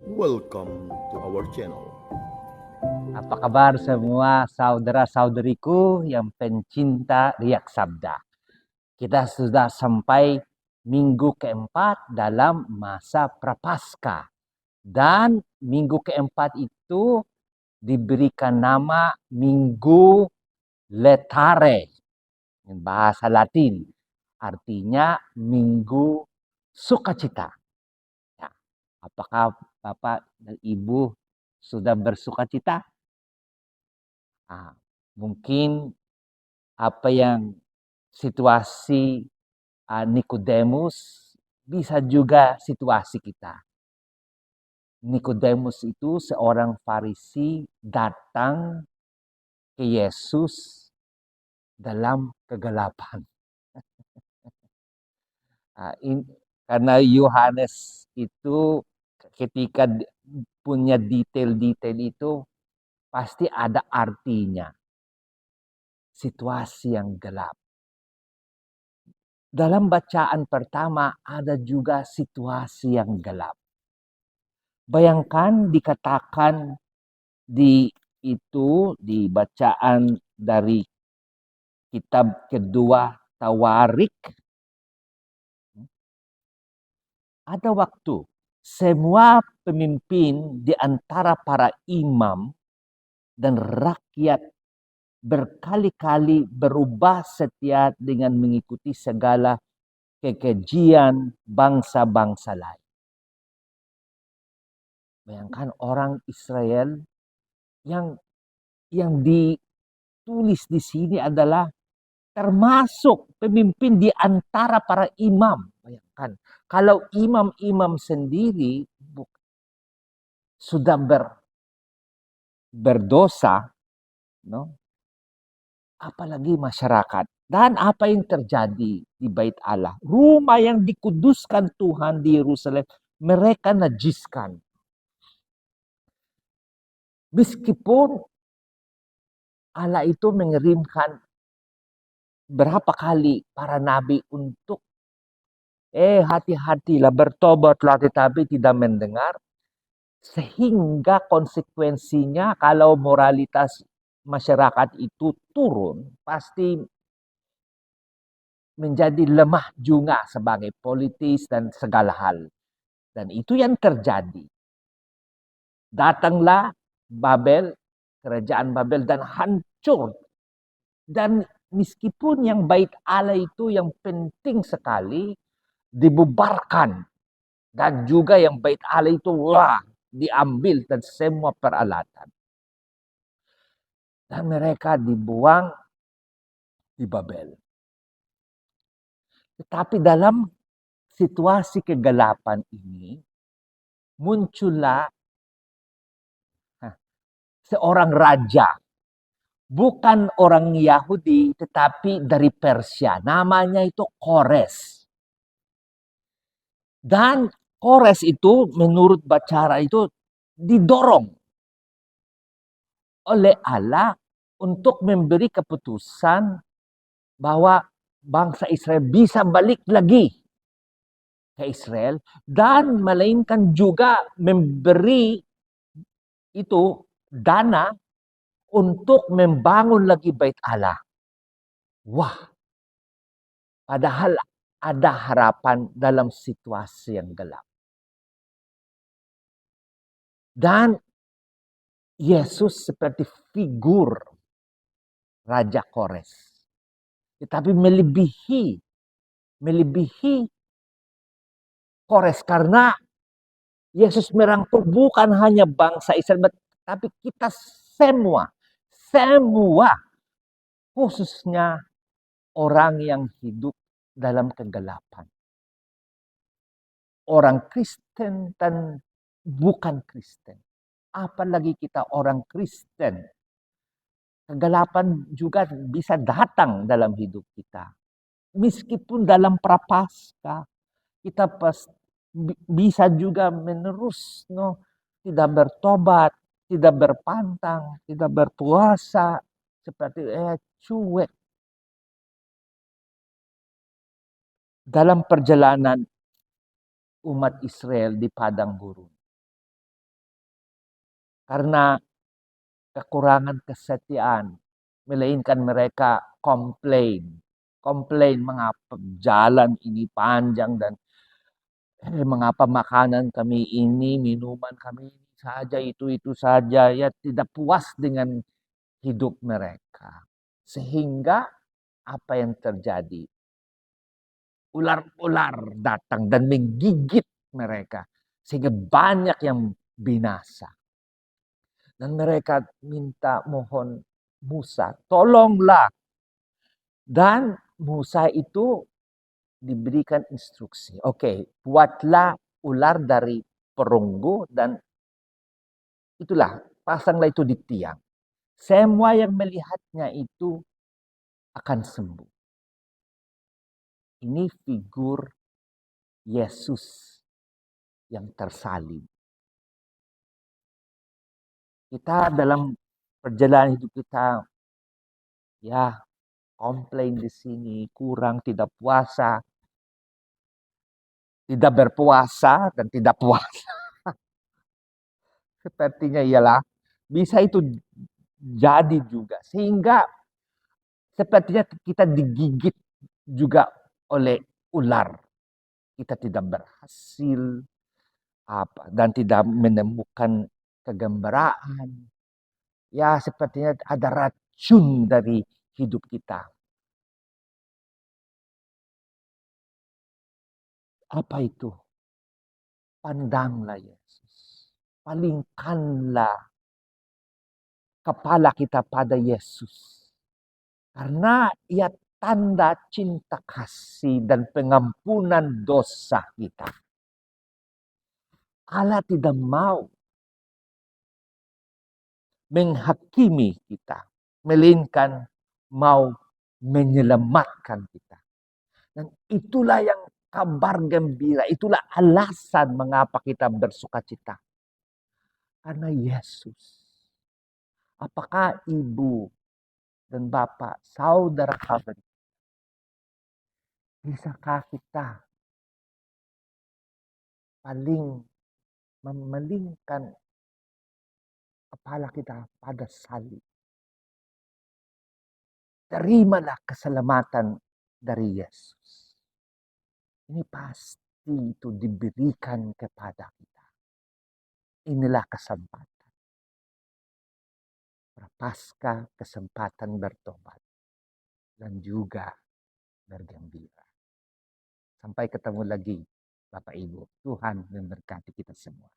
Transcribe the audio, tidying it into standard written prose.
Welcome to our channel. Apa kabar semua saudara-saudariku yang pencinta Riak Sabda? Kita sudah sampai minggu keempat dalam masa Prapaskah. Dan minggu keempat itu diberikan nama Minggu Letare. Bahasa Latin. Artinya Minggu Sukacita. Ya, apakah Bapak dan Ibu sudah bersukacita? Mungkin apa yang situasi Nikodemus bisa juga situasi kita. Nikodemus itu seorang Farisi datang ke Yesus dalam kegelapan. Karena Yohanes itu ketika punya detail-detail itu pasti ada artinya. Situasi yang gelap. Dalam bacaan pertama ada juga situasi yang gelap. Bayangkan dikatakan di bacaan dari kitab kedua Tawarik. Ada waktu semua pemimpin di antara para imam dan rakyat berkali-kali berubah setia dengan mengikuti segala kekejian bangsa-bangsa lain. Bayangkan orang Israel yang ditulis di sini adalah termasuk pemimpin di antara para imam. Bayangkan, kalau imam-imam sendiri sudah berdosa, no? Apalagi masyarakat. Dan apa yang terjadi di Bait Allah? Rumah yang dikuduskan Tuhan di Yerusalem, mereka najiskan. Meskipun Allah itu mengirimkan berapa kali para nabi untuk hati-hatilah, bertobatlah, tetapi tidak mendengar. Sehingga konsekuensinya kalau moralitas masyarakat itu turun, pasti menjadi lemah juga sebagai politis dan segala hal. Dan itu yang terjadi. Datanglah Babel, kerajaan Babel, dan hancur. Dan meskipun yang Bait Allah itu yang penting sekali, dibubarkan. Dan juga yang Bait Allah itu diambil dan semua peralatan. Dan mereka dibuang di Babel. Tetapi dalam situasi kegelapan ini, muncullah seorang raja. Bukan orang Yahudi, tetapi dari Persia. Namanya itu Kores. Dan Kores itu menurut Bacara itu didorong oleh Allah untuk memberi keputusan bahwa bangsa Israel bisa balik lagi ke Israel dan melainkan juga memberi itu dana untuk membangun lagi Bait Allah. Wah, padahal ada harapan dalam situasi yang gelap. Dan Yesus seperti figur Raja Kores. Tetapi melebihi Kores karena Yesus merangkul bukan hanya bangsa Israel, tapi kita semua, khususnya orang yang hidup dalam kegelapan. Orang Kristen dan bukan Kristen. Apalagi kita orang Kristen. Kegelapan juga bisa datang dalam hidup kita. Meskipun dalam prapaskah, kita bisa juga menerus, tidak bertobat, tidak berpantang, tidak berpuasa, seperti cuek. Dalam perjalanan umat Israel di padang gurun. karena kekurangan kesetiaan, melainkan mereka komplain. Komplain, mengapa jalan ini panjang dan mengapa makanan kami ini, minuman kami ini saja, itu saja. Ya, tidak puas dengan hidup mereka. Sehingga apa yang terjadi? Ular-ular datang dan menggigit mereka. Sehingga banyak yang binasa. Dan mereka minta mohon Musa, tolonglah. Dan Musa itu diberikan instruksi. Oke, buatlah ular dari perunggu dan itulah, pasanglah itu di tiang. Semua yang melihatnya itu akan sembuh. Ini figur Yesus yang tersalib. Kita dalam perjalanan hidup kita, ya, komplain di sini, kurang, tidak puasa, tidak berpuasa dan tidak puasa. Sepertinya ialah bisa itu jadi juga. Sehingga sepertinya kita digigit juga oleh ular. Kita tidak berhasil dan tidak menemukan kegembiraan. Ya, sepertinya ada racun dari hidup kita. Apa itu? Pandanglah Yesus. Palingkanlah kepala kita pada Yesus. Karena ia tanda cinta kasih dan pengampunan dosa kita. Allah tidak mau menghakimi kita, melainkan mau menyelamatkan kita. Dan itulah yang kabar gembira, itulah alasan mengapa kita bersukacita. Karena Yesus. Apakah ibu dan bapak, saudara kami, bisakah kita paling memalingkan kepala kita pada salib? Terimalah keselamatan dari Yesus. Ini pasti itu diberikan kepada kita. Inilah kesempatan. Pasca kesempatan bertobat dan juga bergembira. Sampai ketemu lagi Bapak Ibu. Tuhan memberkati kita semua.